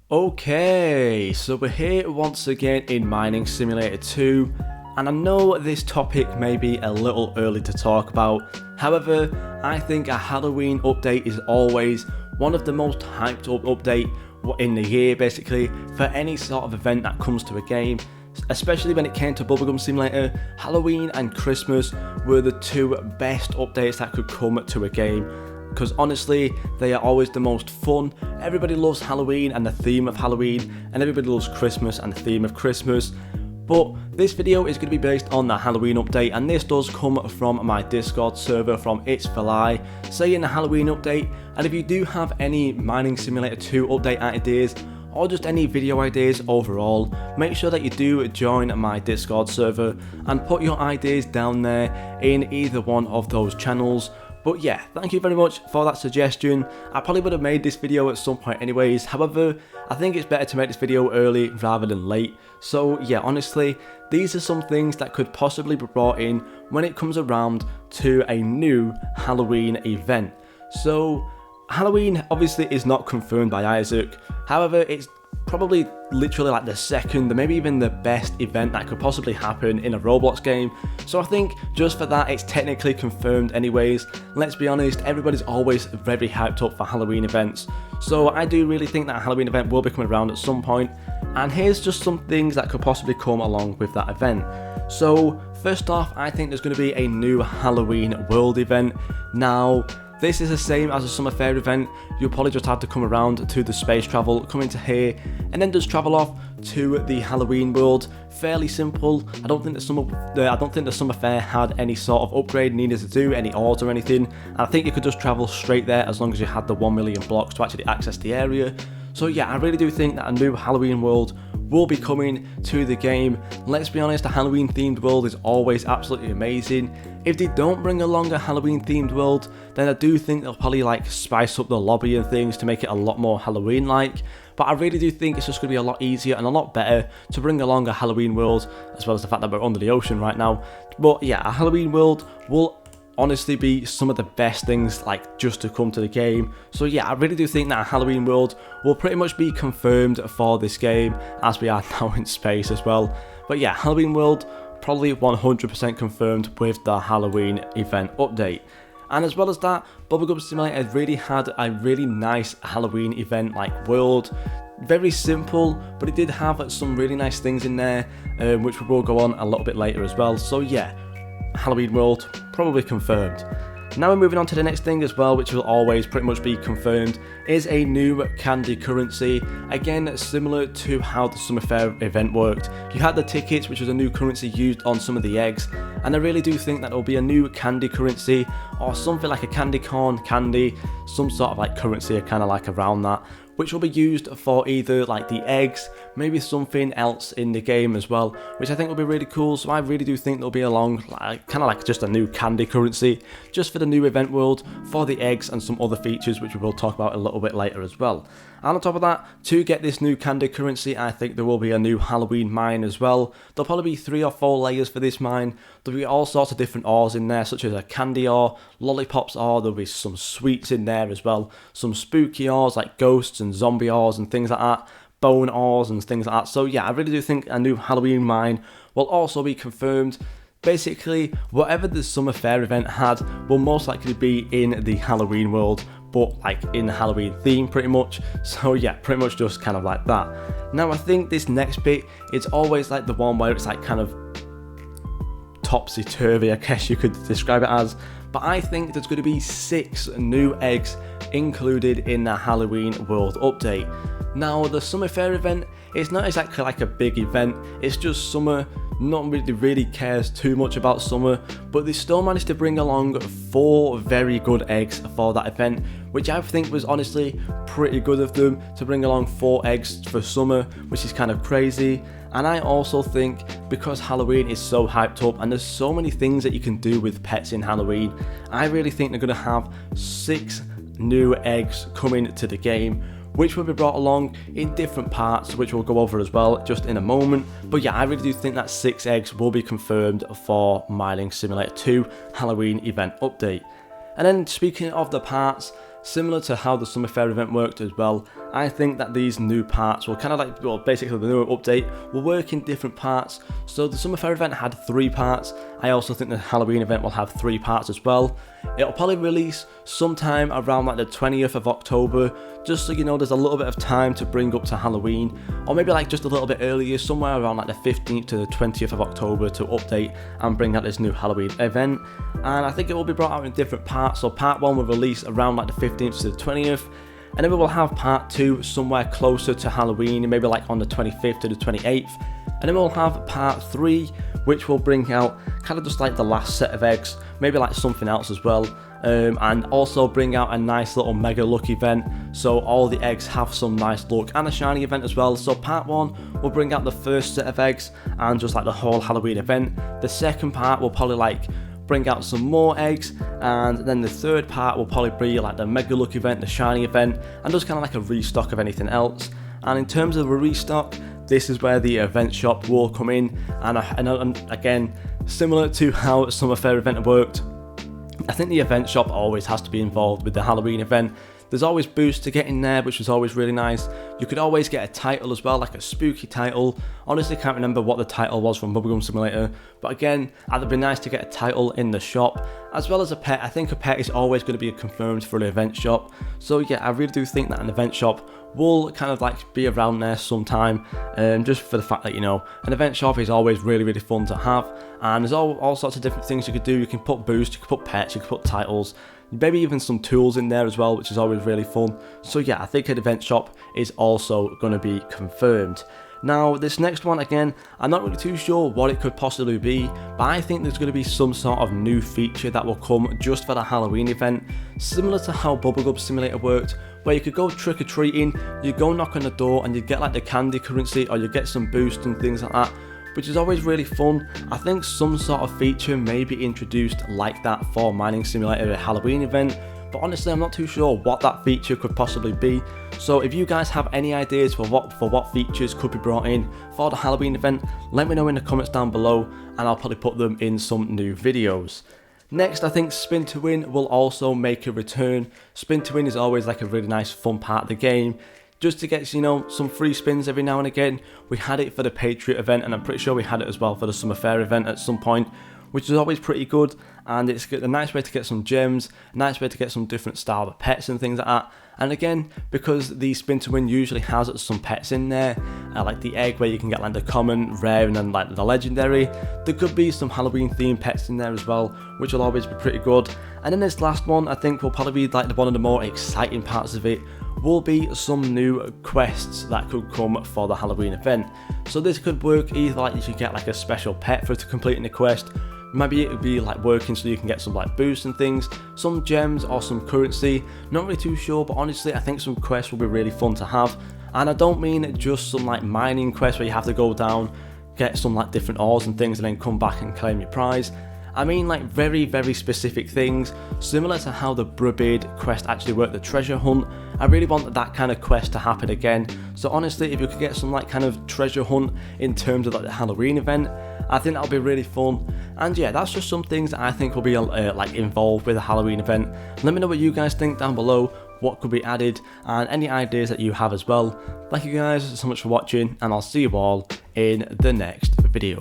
Okay, so we're here once again in Mining Simulator 2, and I know this topic may be a little early to talk about. However, I think a Halloween update is always one of the most hyped up update in the year, basically, for any sort of event that comes to a game. Especially when it came to Bubblegum Simulator, Halloween and Christmas were the two best updates that could come to a game. Because honestly, they are always the most fun. Everybody loves Halloween and the theme of Halloween, and everybody loves Christmas and the theme of Christmas. But this video is going to be based on the Halloween update, and this does come from my Discord server from It's for Lie, saying the Halloween update. And if you do have any Mining Simulator 2 update ideas, or just any video ideas overall, make sure that you do join my Discord server and put your ideas down there in either one of those channels. But yeah, thank you very much for that suggestion. I probably would have made this video at some point anyways, however, I think it's better to make this video early rather than late. So yeah, honestly, these are some things that could possibly be brought in when it comes around to a new Halloween event. So Halloween obviously is not confirmed by Isaac, however it's probably literally like the second, maybe even the best event that could possibly happen in a Roblox game. So I think just for that it's technically confirmed anyways. Let's be honest, everybody's always very hyped up for Halloween events. So I do really think that a Halloween event will be coming around at some point. And here's just some things that could possibly come along with that event. So first off, I think there's going to be a new Halloween world event. Now, this is the same as a summer fair event. You'll probably just have to come around to the space travel, come into here, and then just travel off to the Halloween world. Fairly simple. I don't think the summer fair had any sort of upgrade needed to do, any ores or anything. And I think you could just travel straight there as long as you had the 1 million blocks to actually access the area. So yeah, I really do think that a new Halloween world will be coming to the game. Let's be honest, a Halloween themed world is always absolutely amazing. If they don't bring along a Halloween themed world, then I do think they'll probably like spice up the lobby and things to make it a lot more Halloween like. But I really do think it's just going to be a lot easier and a lot better to bring along a Halloween world, as well as the fact that we're under the ocean right now. But yeah, a Halloween world will honestly be some of the best things like just to come to the game. So yeah, I really do think that a Halloween world will pretty much be confirmed for this game, as we are now in space as well. But yeah, Halloween world probably 100% confirmed with the Halloween event update. And as well as that, Bubblegum Simulator really had a really nice Halloween event like world. Very simple, but it did have some really nice things in there, which we will go on a little bit later as well. So yeah, Halloween world probably confirmed. Now we're moving on to the next thing as well, which will always pretty much be confirmed, is a new candy currency. Again, similar to how the summer fair event worked. You had the tickets, which was a new currency used on some of the eggs, and I really do think that there will be a new candy currency, or something like a candy corn candy, some sort of like currency kind of like around that, which will be used for either like the eggs, maybe something else in the game as well, which I think will be really cool. So I really do think there'll be along like kind of like just a new candy currency just for the new event world for the eggs and some other features which we will talk about a little bit later as well. And on top of that, to get this new candy currency, I think there will be a new Halloween mine as well. There'll probably be 3 or 4 layers for this mine. There'll be all sorts of different ores in there, such as a candy ore, lollipops ore, there'll be some sweets in there as well, some spooky ores like ghosts and zombie ores and things like that, bone ores and things like that. So yeah, I really do think a new Halloween mine will also be confirmed. Basically, whatever the summer fair event had will most likely be in the Halloween world, but like in the Halloween theme pretty much. So yeah, pretty much just kind of like that. Now I think this next bit, it's always like the one where it's like kind of topsy-turvy, I guess you could describe it as. But I think there's going to be 6 new eggs included in the Halloween world update. Now the summer fair event, it's not exactly like a big event, it's just summer. Not really cares too much about summer, but they still managed to bring along 4 very good eggs for that event, which I think was honestly pretty good of them to bring along 4 eggs for summer, which is kind of crazy. And I also think because Halloween is so hyped up and there's so many things that you can do with pets in Halloween, I really think they're going to have 6 new eggs coming to the game, which will be brought along in different parts, which we'll go over as well just in a moment. But yeah, I really do think that 6 eggs will be confirmed for Mining Simulator 2 Halloween event update. And then speaking of the parts, similar to how the summer fair event worked as well, I think that these new parts will kind of like, well, basically the new update will work in different parts. So the Summer Fair event had 3 parts. I also think the Halloween event will have 3 parts as well. It'll probably release sometime around like the 20th of October, just so you know there's a little bit of time to bring up to Halloween, or maybe like just a little bit earlier, somewhere around like the 15th to the 20th of October to update and bring out this new Halloween event. And I think it will be brought out in different parts. So part 1 will release around like the 15th to the 20th, and then we will have part 2 somewhere closer to Halloween, maybe like on the 25th to the 28th, and then we'll have part 3, which will bring out kind of just like the last set of eggs, maybe like something else as well, and also bring out a nice little mega luck event, so all the eggs have some nice luck, and a shiny event as well. So part 1 will bring out the first set of eggs and just like the whole Halloween event. The second part will probably like bring out some more eggs, and then the third part will probably be like the mega luck event, the shiny event, and just kind of like a restock of anything else. And in terms of a restock, this is where the event shop will come in, and again, similar to how Summer Fair event worked, I think the event shop always has to be involved with the Halloween event. There's always boosts to get in there, which was always really nice. You could always get a title as well, like a spooky title. Honestly, can't remember what the title was from Bubblegum Simulator, but again, it'd be nice to get a title in the shop, as well as a pet. I think a pet is always going to be confirmed for an event shop. So yeah, I really do think that an event shop will kind of like be around there sometime, just for the fact that, you know, an event shop is always really fun to have, and there's all sorts of different things you could do. You can put boosts, you can put pets, you can put titles, maybe even some tools in there as well, which is always really fun. So yeah, I think an event shop is also going to be confirmed. Now, this next one, again, I'm not really too sure what it could possibly be, but I think there's going to be some sort of new feature that will come just for the Halloween event, similar to how Bubblegum Simulator worked, where you could go trick-or-treating, you go knock on the door, and you get like the candy currency, or you get some boosts and things like that, which is always really fun. I think some sort of feature may be introduced like that for Mining Simulator Halloween event, but honestly I'm not too sure what that feature could possibly be. So if you guys have any ideas for what features could be brought in for the Halloween event, let me know in the comments down below, and I'll probably put them in some new videos. Next, I think Spin to Win will also make a return. Spin to Win is always like a really nice fun part of the game, just to get, you know, some free spins every now and again. We had it for the Patriot event, and I'm pretty sure we had it as well for the Summer Fair event at some point, which is always pretty good, and it's a nice way to get some gems, a nice way to get some different style of pets and things like that. And again, because the Spin to Win usually has some pets in there, like the egg where you can get like the common, rare, and then like the legendary, there could be some Halloween themed pets in there as well, which will always be pretty good. And then this last one, I think, will probably be like one of the more exciting parts of it, will be some new quests that could come for the Halloween event. So this could work either like you should get like a special pet for completing the quest, maybe it would be like working so you can get some like boosts and things, some gems or some currency, not really too sure, but honestly I think some quests will be really fun to have. And I don't mean just some like mining quests where you have to go down, get some like different ores and things and then come back and claim your prize. I mean like very specific things, similar to how the Brubid quest actually worked, the treasure hunt. I really want that kind of quest to happen again. So honestly, if you could get some like kind of treasure hunt in terms of like the Halloween event, I think that'll be really fun. And yeah, that's just some things that I think will be like involved with the Halloween event. Let me know what you guys think down below, what could be added, and any ideas that you have as well. Thank you guys so much for watching, and I'll see you all in the next video.